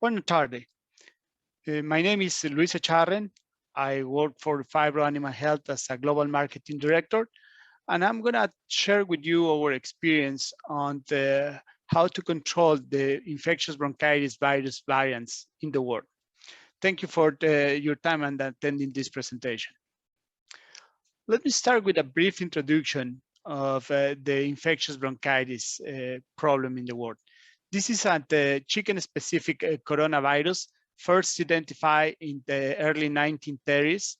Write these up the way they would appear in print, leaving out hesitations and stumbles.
Buenas tardes. My name is Luis Etcharren. I work for PHIBRO Animal Health as a Global Marketing Director, and I'm going to share with you our experience on how to control the infectious bronchitis virus variants in the world. Thank you for your time and attending this presentation. Let me start with a brief introduction of the infectious bronchitis problem in the world. This is a chicken-specific coronavirus, first identified in the early 1930s.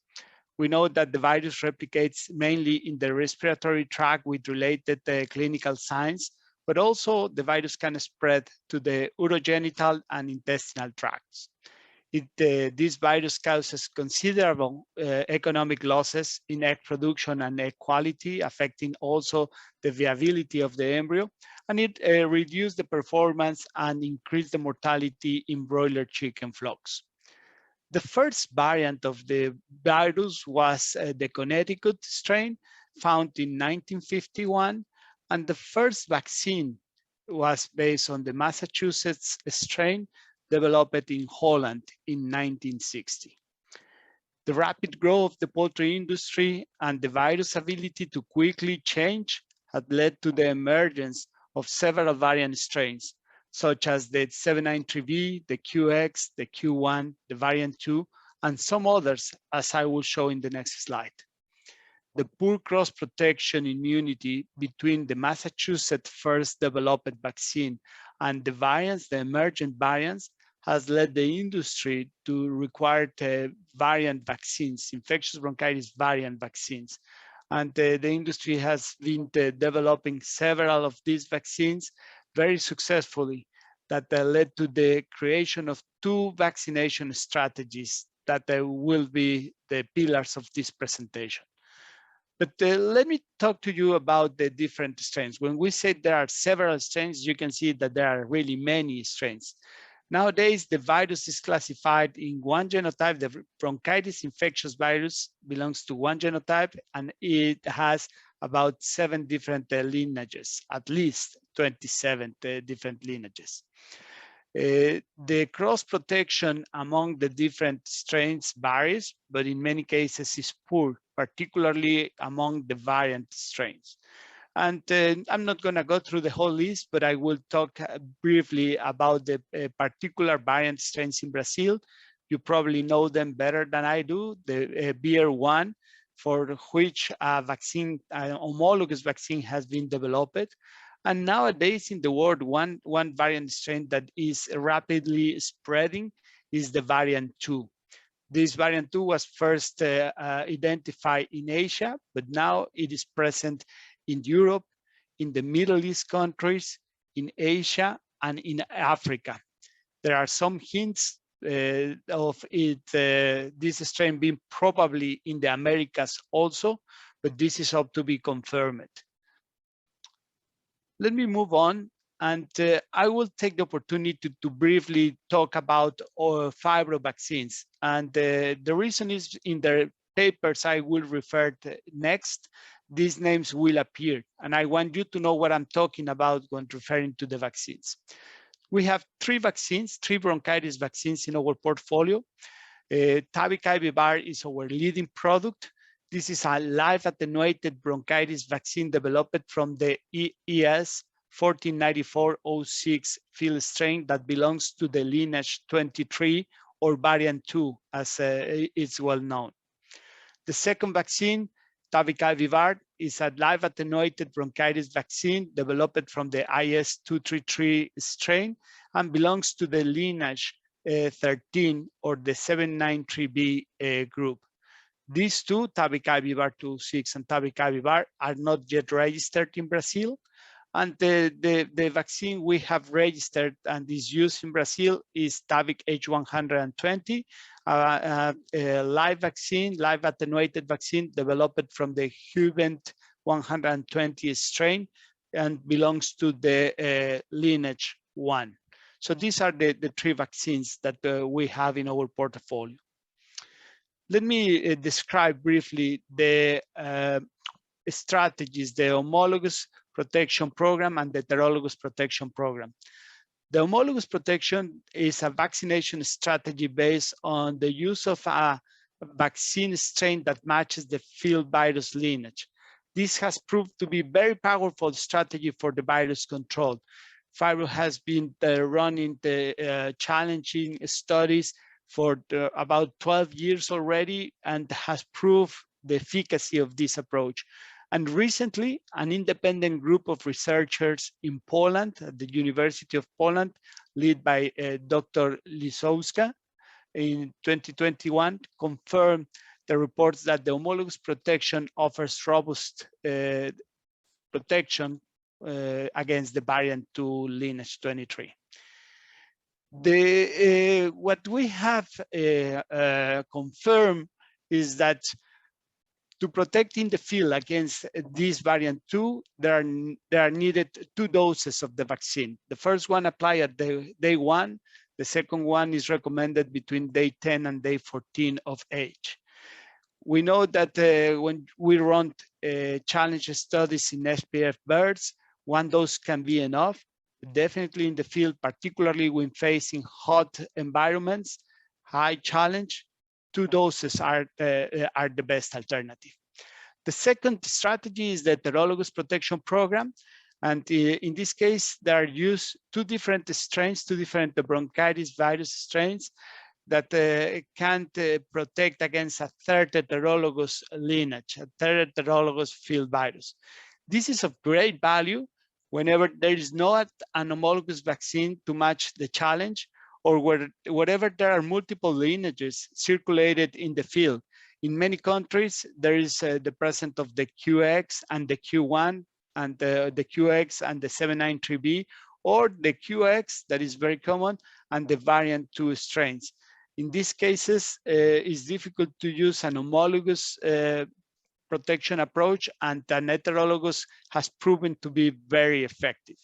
We know that the virus replicates mainly in the respiratory tract with related clinical signs, but also the virus can spread to the urogenital and intestinal tracts. This virus causes considerable economic losses in egg production and egg quality, affecting also the viability of the embryo, and it reduced the performance and increased the mortality in broiler chicken flocks. The first variant of the virus was the Connecticut strain, found in 1951, and the first vaccine was based on the Massachusetts strain, developed in Holland in 1960. The rapid growth of the poultry industry and the virus ability to quickly change had led to the emergence of several variant strains, such as the 793B, the QX, the Q1, the variant 2, and some others, as I will show in the next slide. The poor cross-protection immunity between the Massachusetts first developed vaccine and the variants, the emergent variants, has led the industry to require variant vaccines, infectious bronchitis variant vaccines. And the industry has been developing several of these vaccines very successfully that led to the creation of 2 vaccination strategies that will be the pillars of this presentation. But let me talk to you about the different strains. When we say there are several strains, you can see that there are really many strains. Nowadays, the virus is classified in one genotype. The bronchitis infectious virus belongs to one genotype, and it has about 7 different lineages, at least 27 different lineages. The cross protection among the different strains varies, but in many cases is poor, particularly among the variant strains. And I'm not going to go through the whole list, but I will talk briefly about the particular variant strains in Brazil. You probably know them better than I do, the BR1, for which a vaccine, a homologous vaccine has been developed. And nowadays in the world, one variant strain that is rapidly spreading is the variant 2. This variant 2 was first identified in Asia, but now it is present in Europe, in the Middle East countries, in Asia, and in Africa. There are some hints of it, this strain being probably in the Americas also, but this is up to be confirmed. Let me move on, and I will take the opportunity to briefly talk about FACTA vaccines. And the reason is in the papers I will refer to next, these names will appear. And I want you to know what I'm talking about when referring to the vaccines. We have 3 vaccines, 3 bronchitis vaccines in our portfolio. Tabicibart is our leading product. This is a live attenuated bronchitis vaccine developed from the ES 1494-06 field strain that belongs to the lineage 23 or variant 2, as it's well known. The second vaccine, Tabicibart, is a live attenuated bronchitis vaccine developed from the IS233 strain and belongs to the lineage 13 or the 793B group. These 2, Tabicibart 26 and Tabicibart, are not yet registered in Brazil. And the vaccine we have registered and is used in Brazil is Tabic H120, a live vaccine, live attenuated vaccine developed from the Hubent 120 strain and belongs to the lineage 1. So these are the 3 vaccines that we have in our portfolio. Let me describe briefly the strategies, the Homologous Protection Program and the Heterologous Protection Program. The homologous protection is a vaccination strategy based on the use of a vaccine strain that matches the field virus lineage. This has proved to be a very powerful strategy for the virus control. FIBRO has been running the challenging studies for about 12 years already and has proved the efficacy of this approach. And recently, an independent group of researchers in Poland, at the University of Poland, led by Dr. Lisowska, in 2021, confirmed the reports that the homologous protection offers robust protection against the variant 2 lineage 23. What we have confirmed is that to protect in the field against this variant 2, there are needed 2 doses of the vaccine. The first one applied at day 1. The second one is recommended between day 10 and day 14 of age. We know that when we run challenge studies in SPF birds, 1 dose can be enough. Definitely in the field, particularly when facing hot environments, high challenge, 2 doses are the best alternative. The second strategy is the Heterologous Protection Program. And in this case, there are used 2 different strains, 2 different bronchitis virus strains that can protect against a third heterologous lineage, a third heterologous field virus. This is of great value whenever there is not an homologous vaccine to match the challenge, or wherever there are multiple lineages circulated in the field. In many countries, there is the presence of the QX and the Q1 and the QX and the 793B, or the QX that is very common, and the variant 2 strains. In these cases, it's difficult to use an homologous protection approach, and an heterologous has proven to be very effective.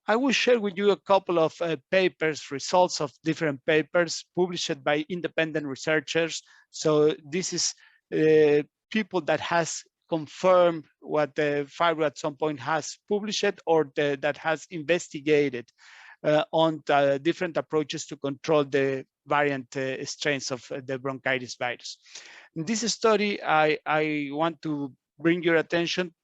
I will share with you a couple of papers, results of different papers published by independent researchers. So this is people that has confirmed what the FIBRO at some point has published, or that has investigated on the different approaches to control the variant strains of the bronchitis virus. In this study, I want to bring your attention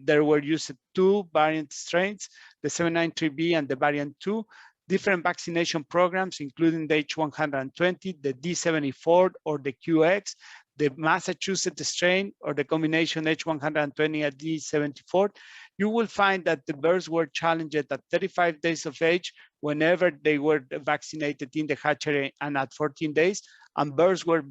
there were used 2 variant strains, the 793B and the variant 2, different vaccination programs, including the H120, the D74 or the QX, the Massachusetts strain or the combination H120 and D74. You will find that the birds were challenged at 35 days of age whenever they were vaccinated in the hatchery and at 14 days, and birds were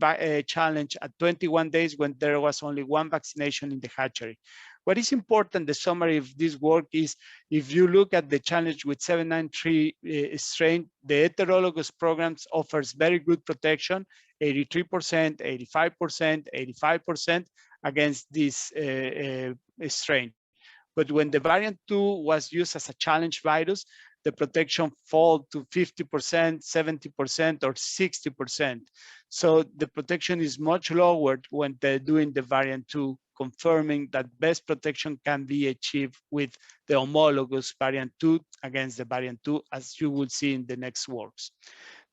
challenged at 21 days when there was only 1 vaccination in the hatchery. What is important, the summary of this work is, if you look at the challenge with 793 strain, the heterologous programs offers very good protection, 83%, 85%, 85% against this strain. But when the variant 2 was used as a challenge virus, the protection fall to 50%, 70%, or 60%. So the protection is much lower when they're doing the variant 2, confirming that best protection can be achieved with the homologous variant 2 against the variant 2, as you will see in the next works.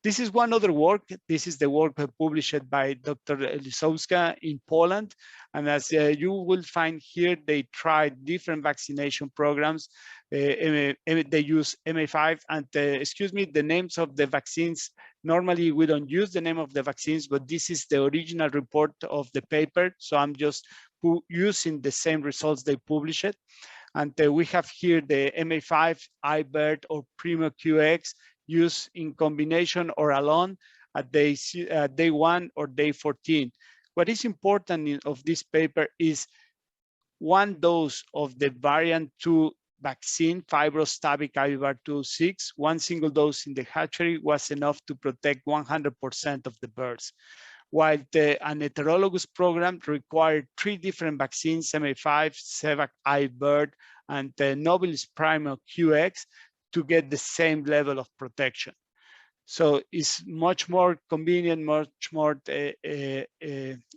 This is one other work. This is the work published by Dr. Lisowska in Poland. And as you will find here, they tried different vaccination programs. They use MA5 and, excuse me, the names of the vaccines. Normally, we don't use the name of the vaccines, but this is the original report of the paper. So I'm just using the same results they published. And we have here the MA5, iBird, or Primo QX, used in combination or alone at day 1 or day 14. What is important of this paper is 1 dose of the variant 2 vaccine, FIBRO-STABIC IVR206, 1 single dose in the hatchery was enough to protect 100% of the birds. While an heterologous program required 3 different vaccines, MA5, CEVAC, iBird, and Nobilis Primo QX, to get the same level of protection. So it's much more convenient, much more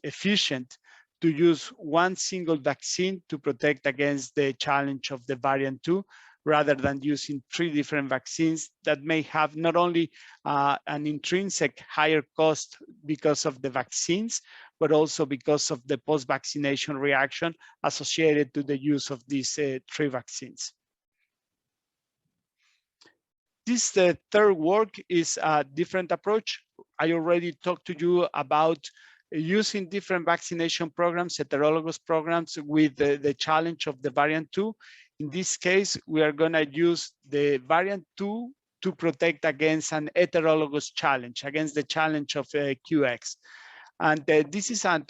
efficient to use 1 single vaccine to protect against the challenge of the variant 2, rather than using 3 different vaccines that may have not only an intrinsic higher cost because of the vaccines, but also because of the post-vaccination reaction associated to the use of these 3 vaccines. This third work is a different approach. I already talked to you about using different vaccination programs, heterologous programs, with the challenge of the variant 2. In this case, we are going to use the variant 2 to protect against an heterologous challenge, against the challenge of QX. And this is a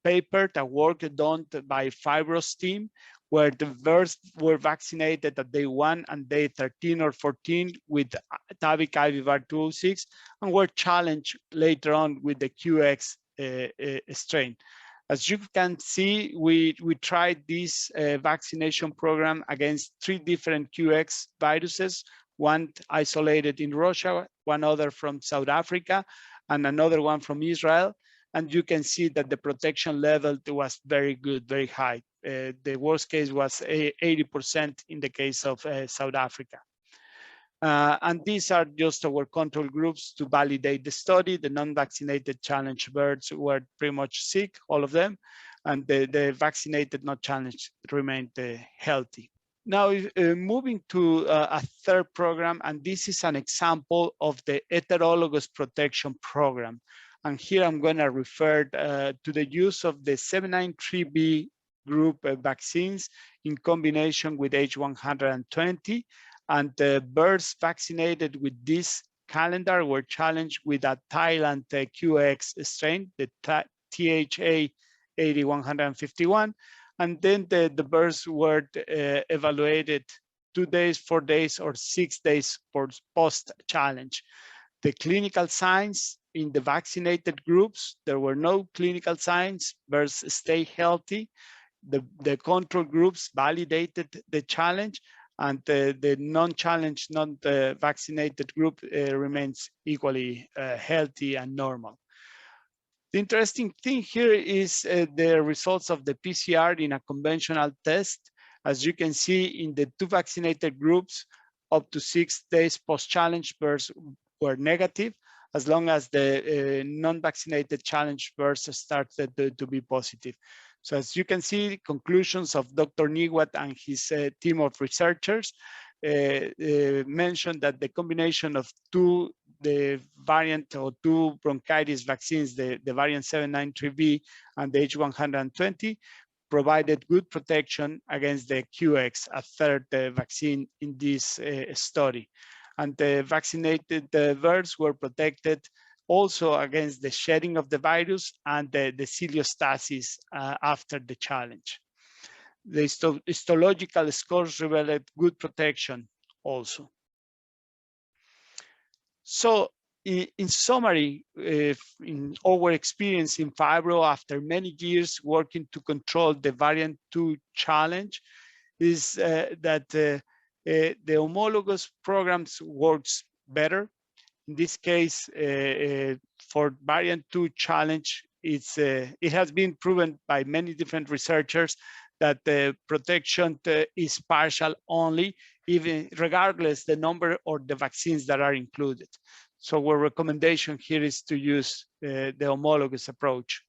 paper, a work done by PHIBRO's team, where the birds were vaccinated at day 1 and day 13 or 14 with Tavic IBV 206, and were challenged later on with the QX strain. As you can see, we tried this vaccination program against 3 different QX viruses, one isolated in Russia, one other from South Africa, and another one from Israel. And you can see that the protection level was very good, very high. The worst case was 80% in the case of South Africa. And these are just our control groups to validate the study. The non-vaccinated challenge birds were pretty much sick, all of them, and the vaccinated not challenged remained healthy. Now, moving to a third program, and this is an example of the Heterologous Protection Program. And here I'm going to refer to the use of the 793B group vaccines in combination with H120. And the birds vaccinated with this calendar were challenged with a Thailand QX strain, the THA 8151. And then the birds were evaluated 2 days, 4 days, or 6 days for post-challenge. The clinical signs in the vaccinated groups, there were no clinical signs, birds stay healthy. The control groups validated the challenge, and the non-challenged, non-vaccinated group remains equally healthy and normal. The interesting thing here is the results of the PCR in a conventional test. As you can see in the 2 vaccinated groups, up to 6 days post-challenge birds were negative, as long as the non-vaccinated challenge birds started to be positive. So as you can see, conclusions of Dr. Niwat and his team of researchers mentioned that the combination of the variant or 2 bronchitis vaccines, the variant 793B and the H120, provided good protection against the QX, a third vaccine in this study. And the vaccinated birds were protected also against the shedding of the virus and the celiostasis after the challenge. The histological scores revealed good protection also. So in summary, in our experience in PHIBRO, after many years working to control the variant 2 challenge, is that the homologous programs works better. In this case, for variant 2 challenge, it has been proven by many different researchers that the protection is partial only, even regardless the number or the vaccines that are included. So our recommendation here is to use the homologous approach.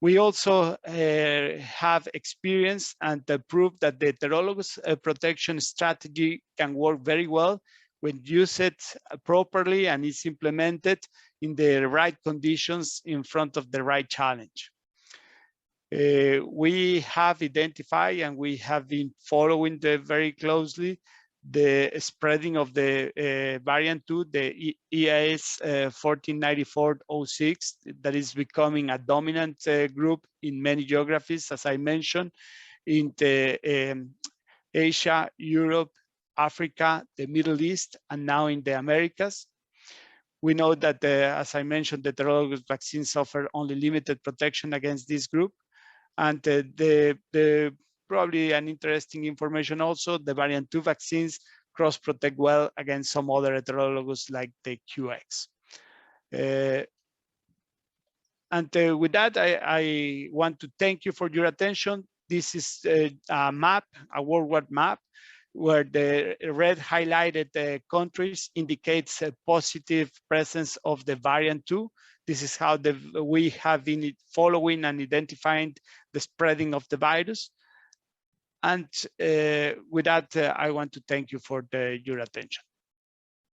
We also have experience and proof that the heterologous protection strategy can work very well when used properly and is implemented in the right conditions in front of the right challenge. We have identified and we have been following very closely the spreading of the variant 2, the EAS 1494-06, that is becoming a dominant group in many geographies, as I mentioned, in the Asia, Europe, Africa, the Middle East, and now in the Americas. We know that, as I mentioned, the heterologous vaccines offer only limited protection against this group. And probably an interesting information also, the variant 2 vaccines cross-protect well against some other heterologous like the QX. With that, I want to thank you for your attention. This is a map, a worldwide map, where the red highlighted countries indicates a positive presence of the variant 2. This is how we have been following and identifying the spreading of the virus. And with that, I want to thank you for your attention.